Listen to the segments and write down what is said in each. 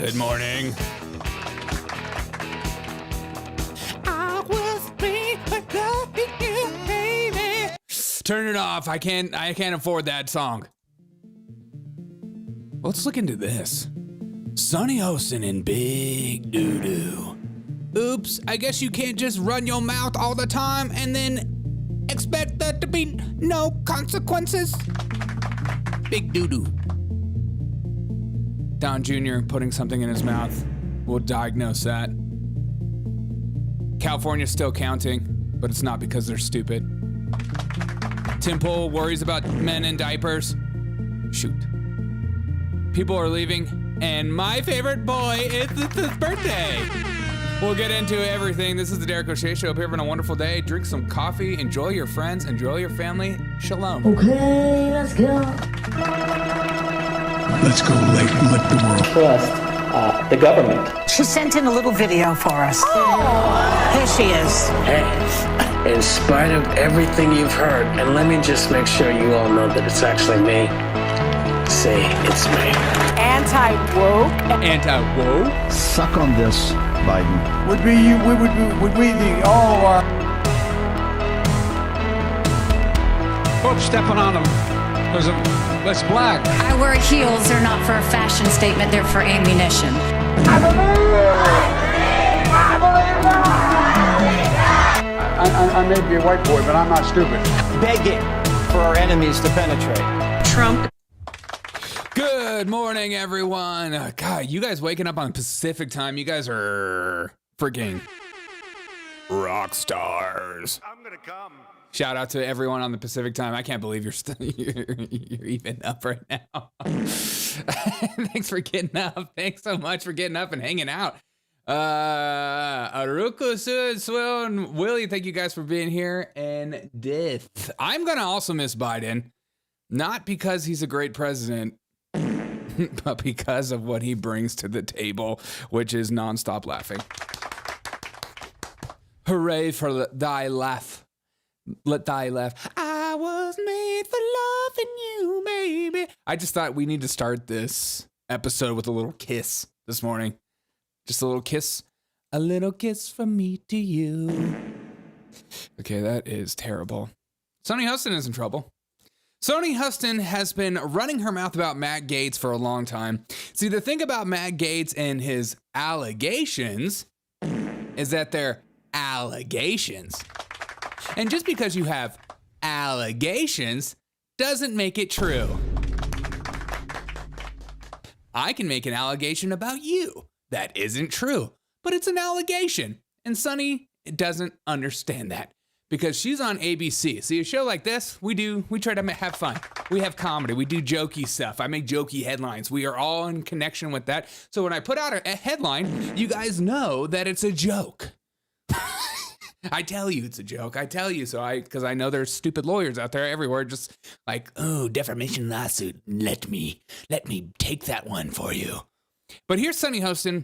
Good morning. I was loving you, baby. Turn it off. I can't afford that song. Let's look into this. Sunny Hostin in big doo-doo. Oops, I guess you can't just run your mouth all the time and then expect there to be no consequences. Big doo-doo. Don Jr. putting something in his mouth. We'll diagnose that. California's still counting, but it's not because they're stupid. Tim Pool worries about men in diapers. Shoot. People are leaving, and my favorite boy, it's his birthday. We'll get into everything. This is the Derek O'Shea Show. Hope you're having a wonderful day. Drink some coffee. Enjoy your friends. Enjoy your family. Shalom. Okay, let's go. Let's go lick the world. Trust the government. She sent in a little video for us. Oh. Here she is. Hey, in spite of everything you've heard, and let me just make sure you all know that it's actually me. Say it's me. Anti-woke. Anti-woke? Suck on this, Biden. Would we the all of our... Oops, stepping on them. That's black. I wear heels. They're not for a fashion statement. They're for ammunition. I may be a white boy, but I'm not stupid. Begging for our enemies to penetrate. Trump. Good morning, everyone. God, you guys waking up on Pacific time. You guys are freaking rock stars. I'm gonna come. Shout out to everyone on the Pacific time. I can't believe you're even up right now. Thanks for getting up. Thanks so much for getting up and hanging out. Aruku, Sud, Swill, and Willie, thank you guys for being here. And Death. I'm gonna also miss Biden, not because he's a great president, but because of what he brings to the table, which is nonstop laughing. Hooray for thy laugh. Let thy laugh. I was made for loving you, baby. I just thought we need to start this episode with a little kiss this morning. Just a little kiss. A little kiss from me to you. Okay, that is terrible. Sunny Hostin is in trouble. Sunny Hostin has been running her mouth about Matt Gaetz for a long time. See, the thing about Matt Gaetz and his allegations is that they're allegations. And just because you have allegations doesn't make it true. I can make an allegation about you that isn't true, but it's an allegation. And Sunny doesn't understand that because she's on ABC. See, a show like this, we try to have fun. We have comedy. We do jokey stuff. I make jokey headlines. We are all in connection with that. So when I put out a headline, you guys know that it's a joke. I tell you it's a joke. I tell you because I know there's stupid lawyers out there everywhere just like, oh, defamation lawsuit. Let me take that one for you. But here's Sunny Hostin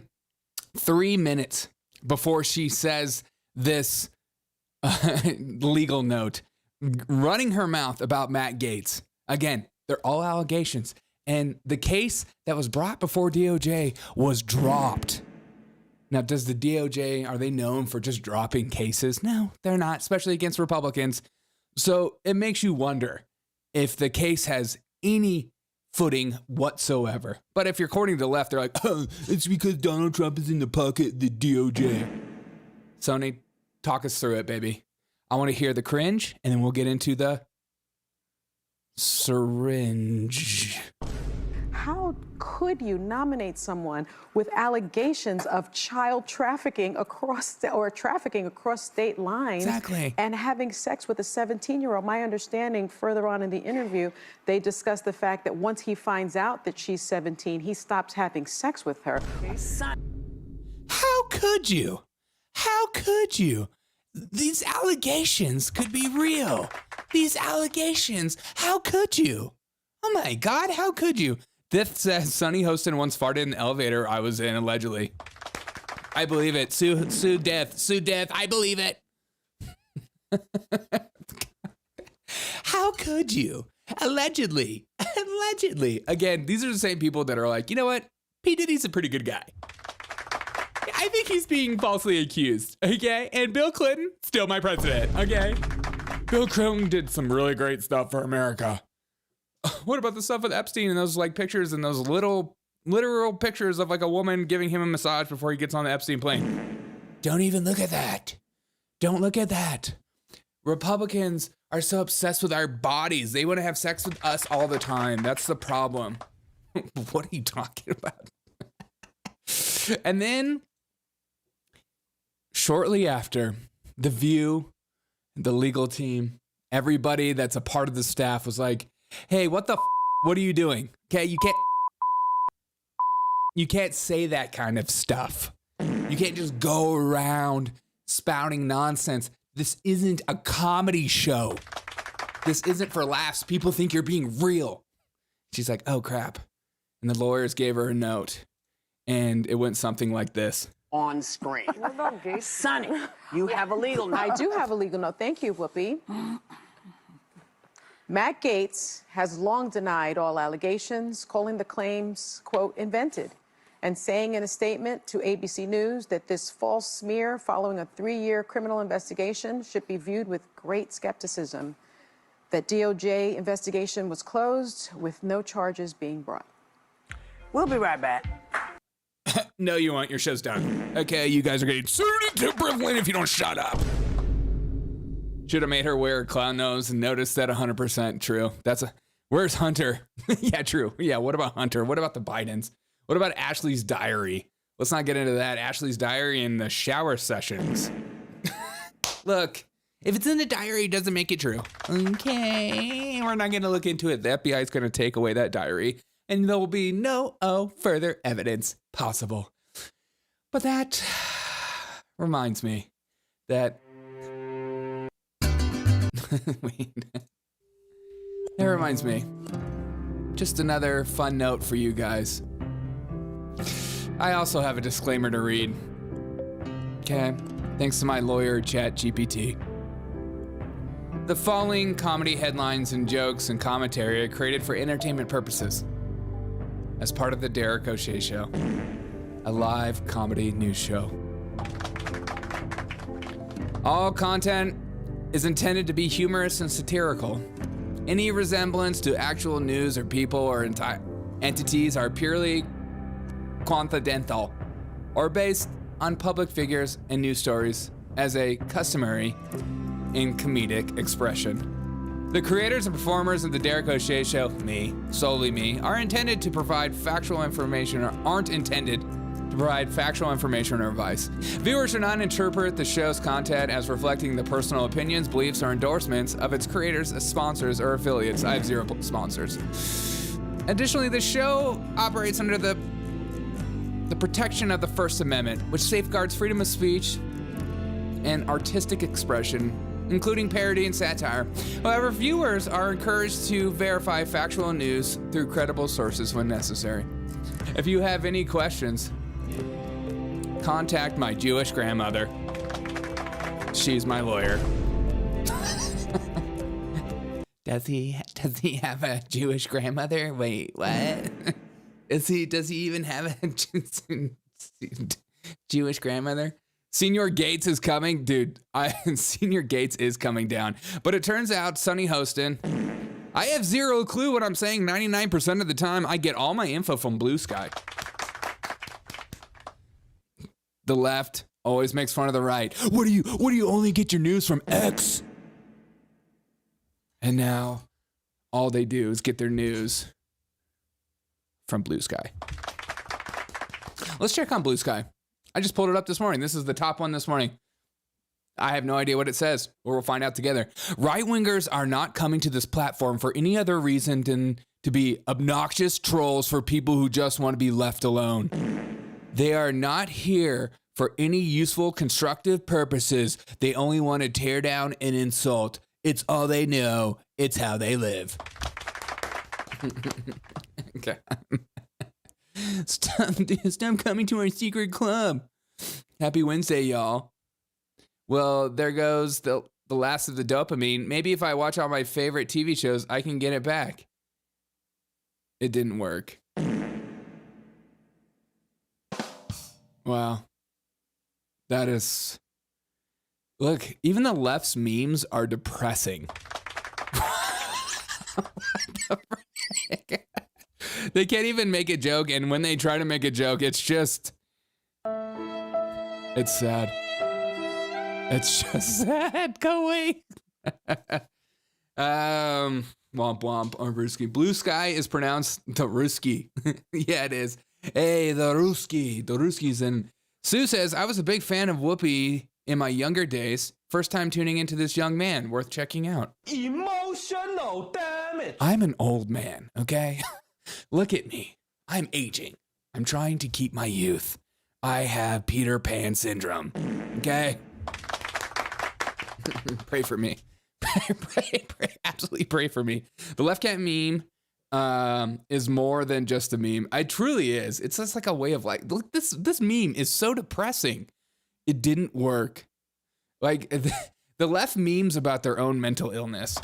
3 minutes before she says this legal note, running her mouth about Matt Gaetz. Again, they're all allegations. And the case that was brought before DOJ was dropped. Now, does the DOJ, are they known for just dropping cases? No, they're not, especially against Republicans. So it makes you wonder if the case has any footing whatsoever. But if you're according to the left, they're like, oh, it's because Donald Trump is in the pocket of the DOJ. Sonny, talk us through it, baby. I want to hear the cringe, and then we'll get into the syringe. How could you nominate someone with allegations of child trafficking across state lines? Exactly. And having sex with a 17-year-old? My understanding further on in the interview, they discussed the fact that once he finds out that she's 17, he stops having sex with her. How could you? How could you? These allegations could be real. These allegations, how could you? Oh my God, how could you? This says Sunny Hostin once farted in the elevator I was in, allegedly. I believe it. Sue death. I believe it. How could you? Allegedly. Again, these are the same people that are like, you know what? P. Diddy's a pretty good guy. I think he's being falsely accused, okay? And Bill Clinton, still my president, okay? Bill Clinton did some really great stuff for America. What about the stuff with Epstein and those like pictures and those literal pictures of like a woman giving him a massage before he gets on the Epstein plane? Don't even look at that. Don't look at that. Republicans are so obsessed with our bodies. They want to have sex with us all the time. That's the problem. What are you talking about? And then shortly after, The View, the legal team, everybody that's a part of the staff was like, hey, what are you doing? Okay, you can't say that kind of stuff. You can't just go around spouting nonsense. This isn't a comedy show. This isn't for laughs. People think you're being real. She's like, oh crap. And the lawyers gave her a note. And it went something like this. On screen. Sunny, you have a legal note. I do have a legal note. Thank you, Whoopi. Matt Gaetz has long denied all allegations, calling the claims, quote, invented, and saying in a statement to ABC News that this false smear following a 3-year criminal investigation should be viewed with great skepticism, that DOJ investigation was closed with no charges being brought. We'll be right back. No, you won't. Your show's done. Okay, you guys are getting sued into Brooklyn if you don't shut up. Should have made her wear a clown nose and noticed that 100% true. Where's Hunter? Yeah, true. Yeah, what about Hunter? What about the Bidens? What about Ashley's diary? Let's not get into that. Ashley's diary and the shower sessions. Look, if it's in the diary, it doesn't make it true. Okay, we're not going to look into it. The FBI is going to take away that diary, and there will be no further evidence possible. But that reminds me that... Wait. That reminds me. Just another fun note for you guys. I also have a disclaimer to read. Okay, thanks to my lawyer, ChatGPT. The following comedy headlines and jokes and commentary are created for entertainment purposes as part of the Derek O'Shea Show, a live comedy news show. All content is intended to be humorous and satirical. Any resemblance to actual news or people or entities are purely coincidental or based on public figures and news stories as a customary in comedic expression. The creators and performers of the Derek O'Shea Show, solely me, aren't intended to provide factual information or advice. Viewers should not interpret the show's content as reflecting the personal opinions, beliefs, or endorsements of its creators, sponsors, or affiliates. I have 0 sponsors. Additionally, the show operates under the protection of the First Amendment, which safeguards freedom of speech and artistic expression, including parody and satire. However, viewers are encouraged to verify factual news through credible sources when necessary. If you have any questions, contact my Jewish grandmother. She's my lawyer. Does he have a Jewish grandmother? Wait, what? Does he even have a Jewish grandmother? Senior Gaetz is coming. Dude, Senior Gaetz is coming down. But it turns out Sunny Hostin, I have 0 clue what I'm saying 99% of the time. I get all my info from Blue Sky. The left always makes fun of the right. What do you only get your news from X? And now all they do is get their news from Blue Sky. Let's check on Blue Sky. I just pulled it up this morning. This is the top one this morning. I have no idea what it says, or we'll find out together. Right-wingers are not coming to this platform for any other reason than to be obnoxious trolls for people who just want to be left alone. They are not here for any useful, constructive purposes. They only want to tear down and insult. It's all they know. It's how they live. Okay. Stop coming to our secret club. Happy Wednesday, y'all. Well, there goes the last of the dopamine. Maybe if I watch all my favorite TV shows, I can get it back. It didn't work. Wow. That is... Look, even the left's memes are depressing. What the frick? They can't even make a joke, and when they try to make a joke, it's just... It's sad. It's just sad. Go away. Womp womp or Ruski. Blue sky is pronounced the Ruski. Yeah, it is. Hey, the Ruski. The Ruski's in. Sue says, I was a big fan of Whoopi in my younger days. First time tuning into this young man. Worth checking out. Emotional damage. I'm an old man, okay? Look at me. I'm aging. I'm trying to keep my youth. I have Peter Pan syndrome, okay? Pray for me. Pray, absolutely pray for me. The left cat meme is more than just a meme. It truly is. It's just like a way of like, look, this meme is so depressing. It didn't work. Like the left memes about their own mental illness.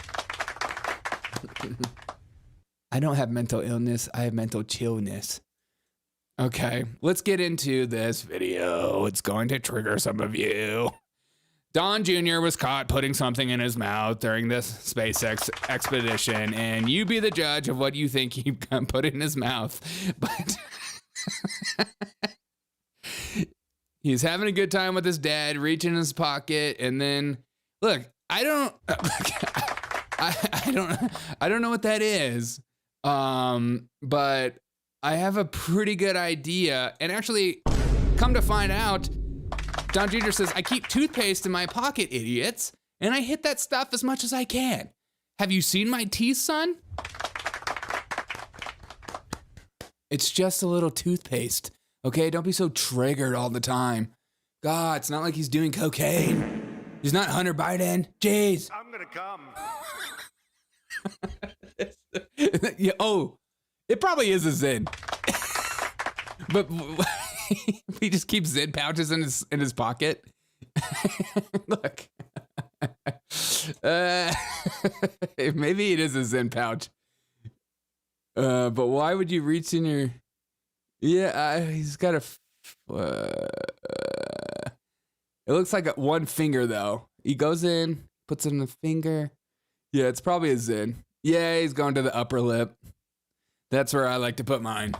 I don't have mental illness. I have mental chillness. Okay, let's get into this video. It's going to trigger some of you. Don Jr. was caught putting something in his mouth during this SpaceX expedition, and you be the judge of what you think he put in his mouth. But he's having a good time with his dad, reaching in his pocket, and then look, I don't know what that is, but I have a pretty good idea. And actually, come to find out, Don Jr. says, I keep toothpaste in my pocket, idiots, and I hit that stuff as much as I can. Have you seen my teeth, son? It's just a little toothpaste, okay? Don't be so triggered all the time. God, it's not like he's doing cocaine. He's not Hunter Biden. Jeez. I'm gonna come. Yeah, oh, it probably is a Zen. But he just keeps Zen pouches in his pocket. Look. Maybe it is a Zen pouch. But why would you reach in your... Yeah, he's got a... it looks like one finger, though. He goes in, puts it in the finger. Yeah, it's probably a Zen. Yeah, he's going to the upper lip. That's where I like to put mine.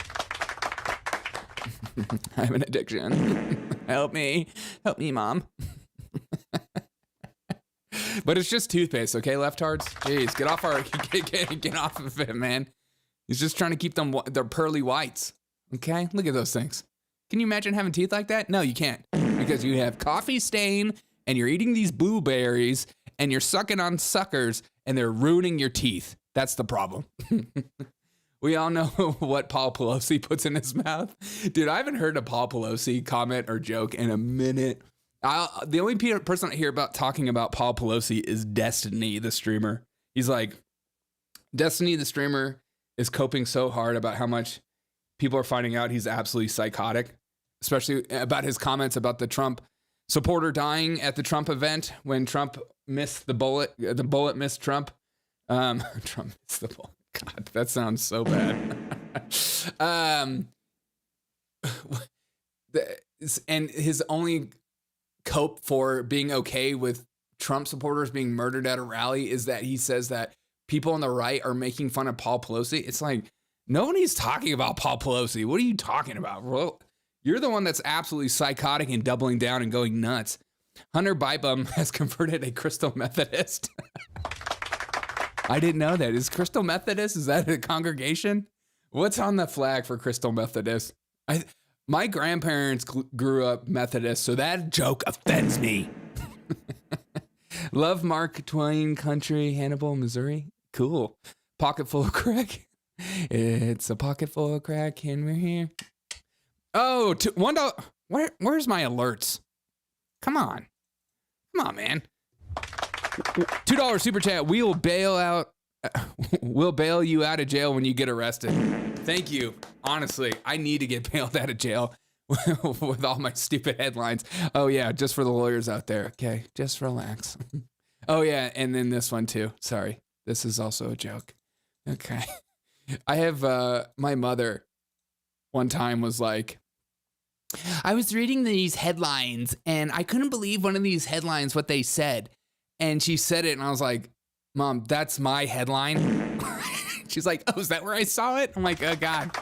I have an addiction. Help me, mom. But it's just toothpaste, okay, leftards? Jeez, get off of it, man. He's just trying to keep their pearly whites. Okay, look at those things. Can you imagine having teeth like that? No, you can't, because you have coffee stain, and you're eating these blueberries, and you're sucking on suckers, and they're ruining your teeth. That's the problem. We all know what Paul Pelosi puts in his mouth. Dude, I haven't heard a Paul Pelosi comment or joke in a minute. The only person I hear about talking about Paul Pelosi is Destiny, the streamer. He's like, Destiny, the streamer, is coping so hard about how much people are finding out he's absolutely psychotic, especially about his comments about the Trump supporter dying at the Trump event when Trump missed the bullet missed Trump. Trump missed the bullet. God, that sounds so bad. And his only cope for being okay with Trump supporters being murdered at a rally is that he says that people on the right are making fun of Paul Pelosi. It's like, nobody's talking about Paul Pelosi. What are you talking about? Well, you're the one that's absolutely psychotic and doubling down and going nuts. Hunter Biden has converted a Crystal Methodist. I didn't know that. Is Crystal Methodist? Is that a congregation? What's on the flag for Crystal Methodist? My grandparents grew up Methodist, so that joke offends me. Love Mark Twain Country, Hannibal, Missouri. Cool. Pocket full of crack. It's a pocket full of crack, and we're here. Oh, $1. Where's my alerts? Come on, man. $2 super chat. We'll bail you out of jail when you get arrested. Thank you. Honestly, I need to get bailed out of jail with all my stupid headlines. Oh yeah, just for the lawyers out there. Okay, just relax. Oh yeah, and then this one too. Sorry, this is also a joke. Okay, I have my mother. One time was like, I was reading these headlines and I couldn't believe one of these headlines, what they said. And she said it and I was like, Mom, that's my headline. She's like, oh, is that where I saw it? I'm like, oh God,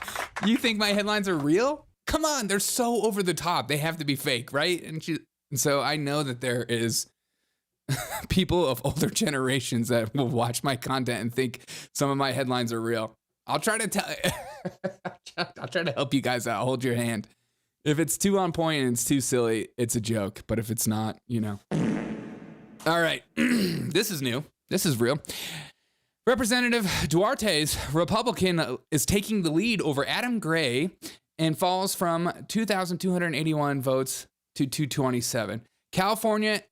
you think my headlines are real? Come on, they're so over the top. They have to be fake, right? And so I know that there is people of older generations that will watch my content and think some of my headlines are real. I'll try to I'll try to help you guys out. Hold your hand. If it's too on point and it's too silly, it's a joke. But if it's not, you know. All right. This is new. This is real. Representative Duarte's Republican is taking the lead over Adam Gray and falls from 2,281 votes to 227. California,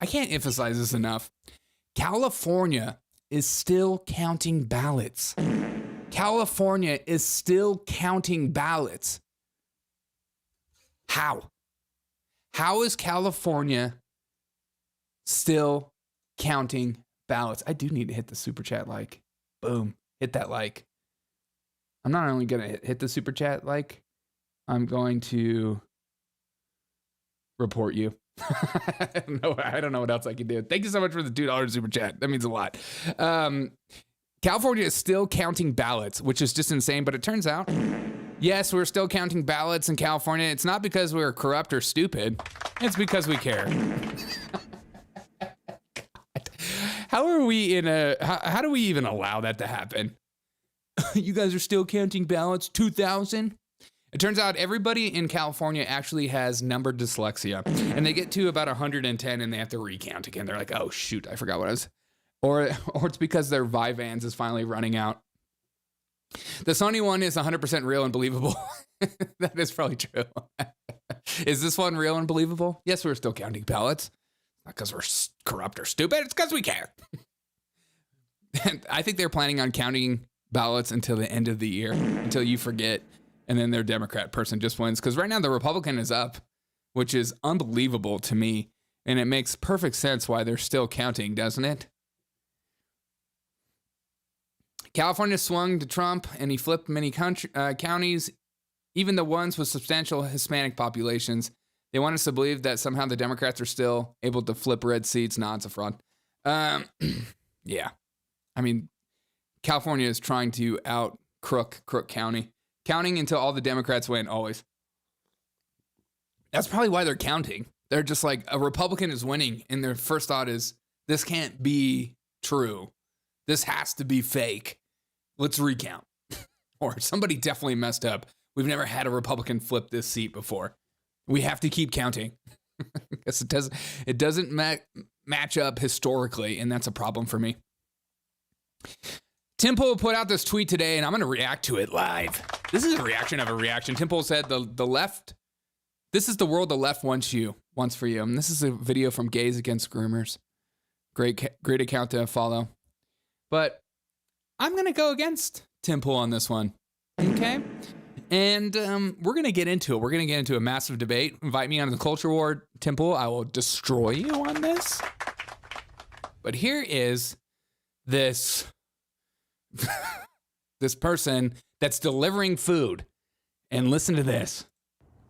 I can't emphasize this enough. California is still counting ballots. California is still counting ballots. How? How is California still counting ballots? I do need to hit the super chat like. Boom. Hit that like. I'm not only going to hit the super chat like, I'm going to report you. I don't know what else I can do. Thank you so much for the $2 super chat. That means a lot. California is still counting ballots, which is just insane. But it turns out, yes, we're still counting ballots in California. It's not because we're corrupt or stupid. It's because we care. How are we how do we even allow that to happen? You guys are still counting ballots? 2,000? It turns out everybody in California actually has number dyslexia, and they get to about 110 and they have to recount again. They're like, oh shoot, I forgot what I was. Or it's because their Vyvanse is finally running out. The Sony one is 100% real and believable. That is probably true. Is this one real and believable? Yes, we're still counting ballots. Not because we're corrupt or stupid. It's because we care. And I think they're planning on counting ballots until the end of the year, until you forget, and then their Democrat person just wins. Because right now the Republican is up, which is unbelievable to me, and it makes perfect sense why they're still counting, doesn't it? California swung to Trump, and he flipped many counties, even the ones with substantial Hispanic populations. They want us to believe that somehow the Democrats are still able to flip red seats. No, it's a fraud. Yeah. I mean, California is trying to out Crook County. Counting until all the Democrats win, always. That's probably why they're counting. They're just like, a Republican is winning, and their first thought is, this can't be true. This has to be fake. Let's recount. Or somebody definitely messed up. We've never had a Republican flip this seat before. We have to keep counting. Because it doesn't match up historically, and that's a problem for me. Tim Pool put out this tweet today, and I'm going to react to it live. This is a reaction of a reaction. Tim Pool said, the left, this is the world the left wants for you. And this is a video from Gays Against Groomers. Great account to follow. But I'm going to go against Tim Pool on this one. Okay? And we're going to get into it. We're going to get into a massive debate. Invite me onto the culture war, Tim Pool. I will destroy you on this. But here is this this person that's delivering food. And listen to this.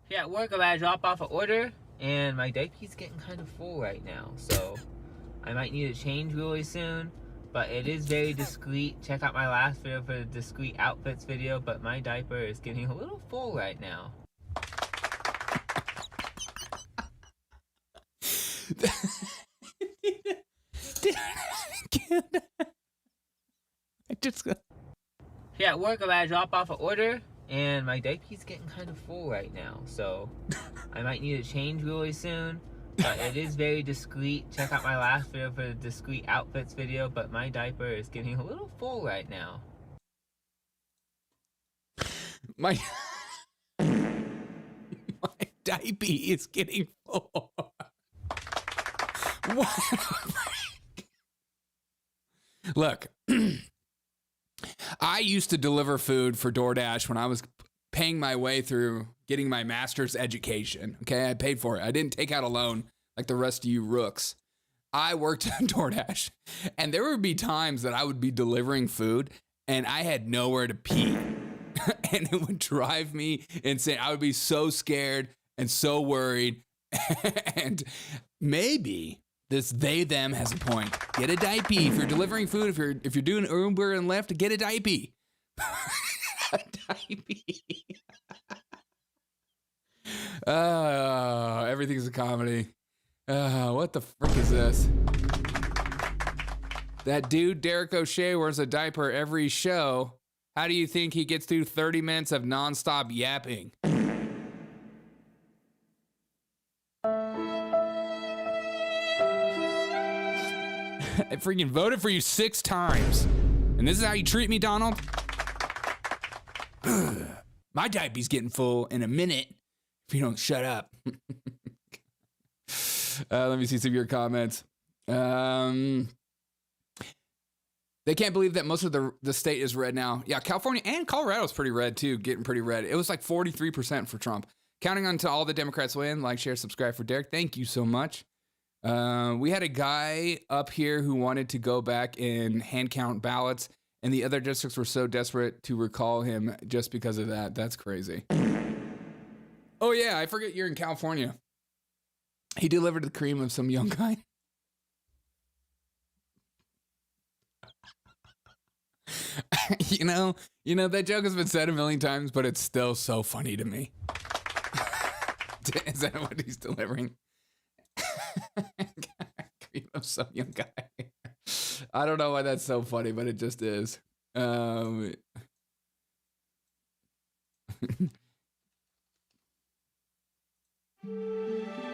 Yeah, at work, I'm about to drop off an order, and my diaper's getting kind of full right now. So I might need to change really soon. But it is very discreet. Check out my last video for the discreet outfits video. But my diaper is getting a little full right now. Yeah, at work, I'm about to drop off an order, and my diaper's getting kind of full right now. So I might need to change really soon. But it is very discreet. Check out my last video for the discreet outfits video. But my diaper is getting a little full right now. My diaper is getting full. What? Look, I used to deliver food for DoorDash when I was paying my way through getting my master's education. Okay, I paid for it. I didn't take out a loan like the rest of you rooks. I worked at DoorDash, and there would be times that I would be delivering food and I had nowhere to pee. And it would drive me insane. I would be so scared and so worried. And maybe this they them has a point. Get a diaper if you're delivering food. If you're doing Uber and Lyft, get a diaper. A diaper. Everything's a comedy. What the frick is this? That dude Derek O'Shea wears a diaper every show. How do you think he gets through 30 minutes of nonstop yapping? I freaking voted for you 6 times. And this is how you treat me, Donald? My diaper's getting full in a minute if you don't shut up. Let me see some of your comments. They can't believe that most of the state is red now. Yeah, California and Colorado's pretty red too, getting pretty red. It was like 43% for Trump. Counting on to all the Democrats win. Like, share, subscribe for Derek. Thank you so much. We had a guy up here who wanted to go back and hand count ballots, and the other districts were so desperate to recall him just because of that. That's crazy. Oh yeah, I forget you're in California. He delivered the cream of some young guy. You know, that joke has been said a million times, but it's still so funny to me. Is that what he's delivering? Cream of some young guy. I don't know why that's so funny, but it just is. Oh,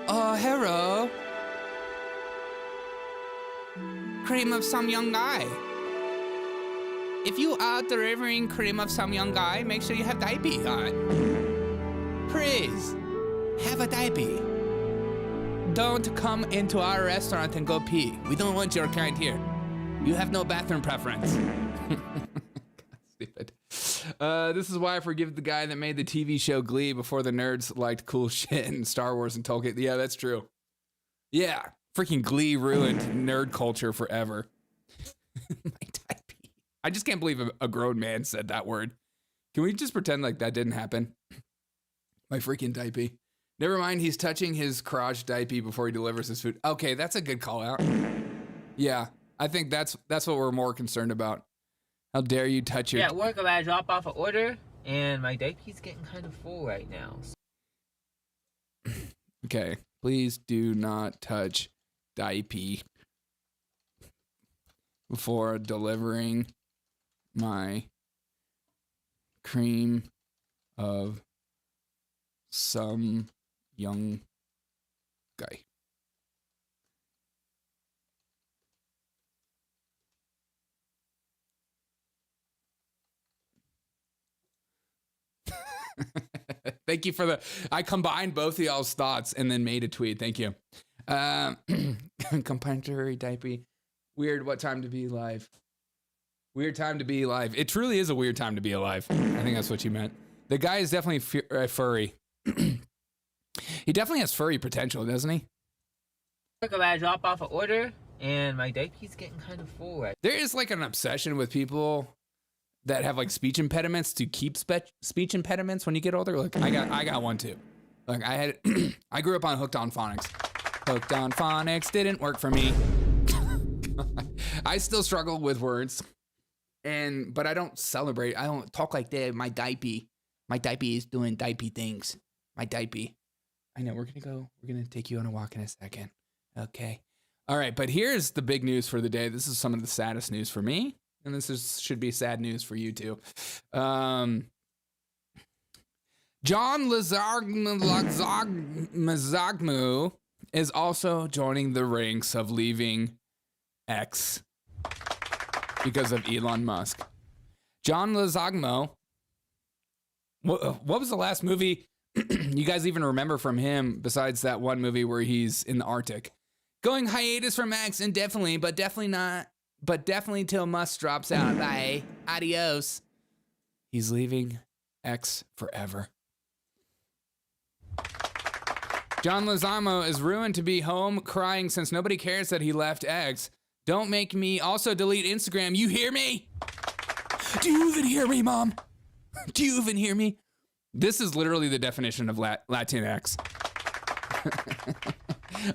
hello. Cream of some young guy. If you are delivering cream of some young guy, make sure you have diaper on. Please, have a diaper. Don't come into our restaurant and go pee. We don't want your kind here. You have no bathroom preference. Stupid. This is why I forgive the guy that made the TV show Glee before the nerds liked cool shit in Star Wars and Tolkien. Yeah, that's true. Yeah, freaking Glee ruined nerd culture forever. My diaper. I just can't believe a grown man said that word. Can we just pretend like that didn't happen? My freaking diaper. Never mind, he's touching his crotch diaper before he delivers his food. Okay, that's a good call out. Yeah, I think that's what we're more concerned about. How dare you touch your... Yeah, at work, I'm about to drop off an order, and my diaper's getting kind of full right now. Okay, please do not touch diaper before delivering my cream of some young guy. Thank you for the... I combined both of y'all's thoughts and then made a tweet. Thank you. Complimentary diaper. Weird what time to be alive. Weird time to be alive. It truly is a weird time to be alive. I think that's what you meant. The guy is definitely furry. He definitely has furry potential, doesn't he? I'm about to drop off an order, and my diaper's getting kind of full right now. There is like an obsession with people that have like speech impediments to keep speech impediments when you get older. Like I got one too. Like I grew up on Hooked on Phonics. Hooked on Phonics didn't work for me. I still struggle with words, but I don't celebrate. I don't talk like that. My diaper is doing diaper things. My diaper. I know we're gonna take you on a walk in a second. Okay. All right, but here's the big news for the day. This is some of the saddest news for me, and should be sad news for you too. John Leguizamo is also joining the ranks of leaving X because of Elon Musk. John Leguizamo. What was the last movie you guys even remember from him besides that one movie where he's in the Arctic? Going hiatus from X indefinitely, but definitely till Musk drops out. Bye. Adios. He's leaving X forever. John Leguizamo is ruined to be home crying since nobody cares that he left X. Don't make me also delete Instagram. You hear me? Do you even hear me, Mom? Do you even hear me? This is literally the definition of Latinx.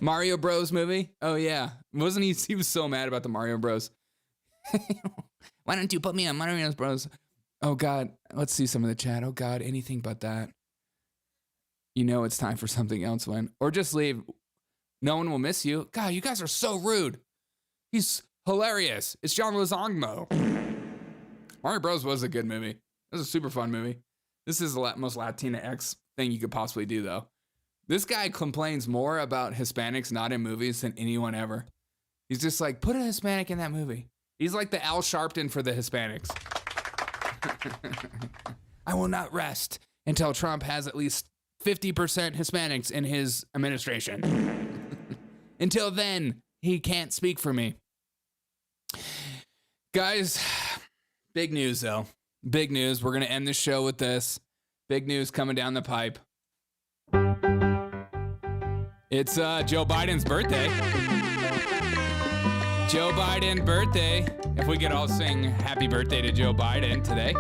Mario Bros movie? Oh yeah. Wasn't he was so mad about the Mario Bros. Why don't you put me on Mario Bros? Oh God, let's see some of the chat. Oh God, anything but that. You know it's time for something else when. Or just leave. No one will miss you. God, you guys are so rude. He's hilarious. It's John Leguizamo. Mario Bros was a good movie. It was a super fun movie. This is the most Latinx thing you could possibly do, though. This guy complains more about Hispanics not in movies than anyone ever. He's just like, put a Hispanic in that movie. He's like the Al Sharpton for the Hispanics. I will not rest until Trump has at least 50% Hispanics in his administration. Until then, he can't speak for me. Guys, big news though. Big news. We're going to end the show with this. Big news coming down the pipe. It's Joe Biden's birthday. Joe Biden birthday. If we could all sing happy birthday to Joe Biden today.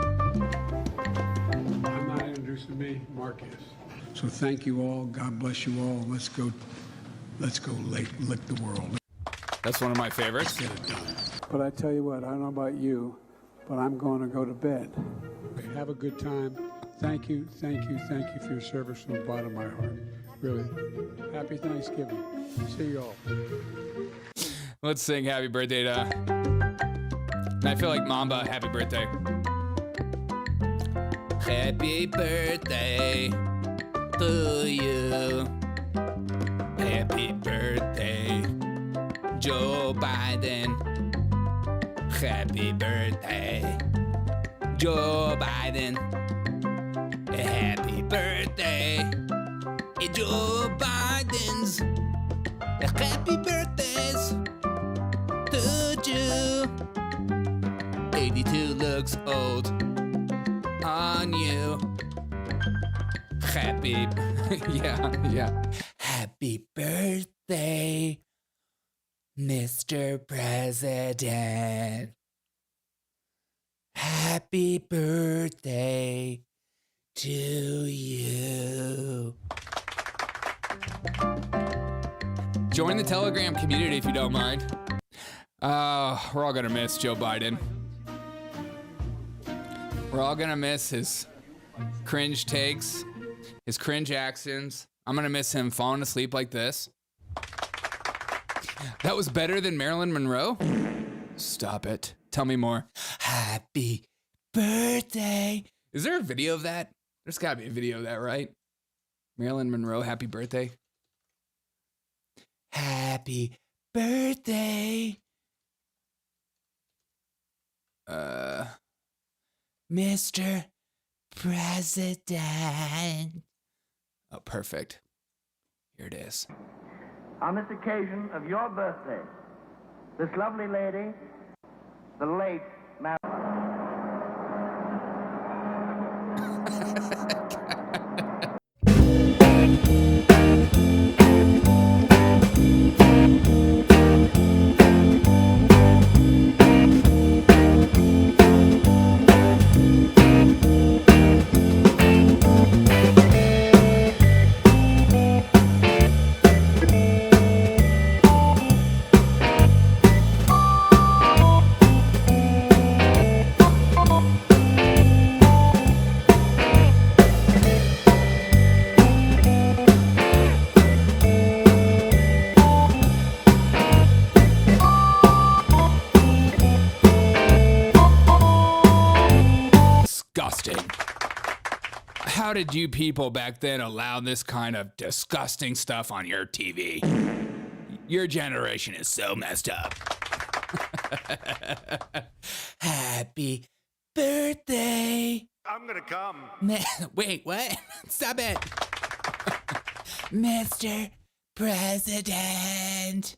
I'm not introducing me, Mark is. So thank you all. God bless you all. Let's go lick the world. That's one of my favorites. Let's get it done. But I tell you what, I don't know about you, but I'm going to go to bed. Have a good time. Thank you for your service from the bottom of my heart. Really. Happy Thanksgiving. See you all. Let's sing happy birthday to... And I feel like Mamba, happy birthday. Happy birthday to you. Happy birthday, Joe Biden. Happy birthday, Joe Biden. Happy birthday, Joe Biden's. Happy birthdays to you. 82 looks old on you. Happy, yeah. Happy birthday, Mr. President. Happy birthday to you. Join the Telegram community if you don't mind. We're all gonna miss Joe Biden. We're all gonna miss his cringe takes, his cringe actions. I'm gonna miss him falling asleep like this. That was better than Marilyn Monroe? Stop it. Tell me more. Happy birthday. Is there a video of that? There's gotta be a video of that, right? Marilyn Monroe, happy birthday. Happy birthday. Mr. President. Oh, perfect. Here it is. On this occasion of your birthday, this lovely lady, the late Matt. How did you people back then allow this kind of disgusting stuff on your TV? Your generation is so messed up. Happy birthday. I'm gonna come. Wait, what? Stop it. Mr. President,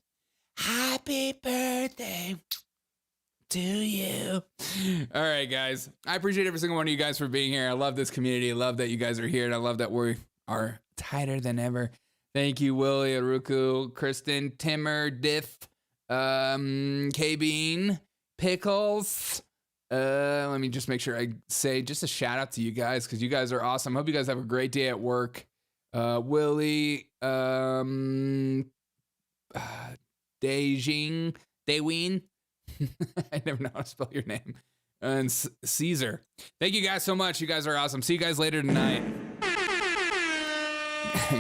happy birthday to you. All right, guys. I appreciate every single one of you guys for being here. I love this community. I love that you guys are here, and I love that we are tighter than ever. Thank you, Willie, Aruku, Kristen, Timmer, Diff, K-Bean, Pickles. Let me just make sure I say just a shout out to you guys because you guys are awesome. Hope you guys have a great day at work. Willie, Deween. I never know how to spell your name. And Caesar. Thank you guys so much. You guys are awesome. See you guys later tonight.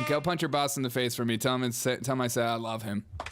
Go punch your boss in the face for me. Tell him I say I love him.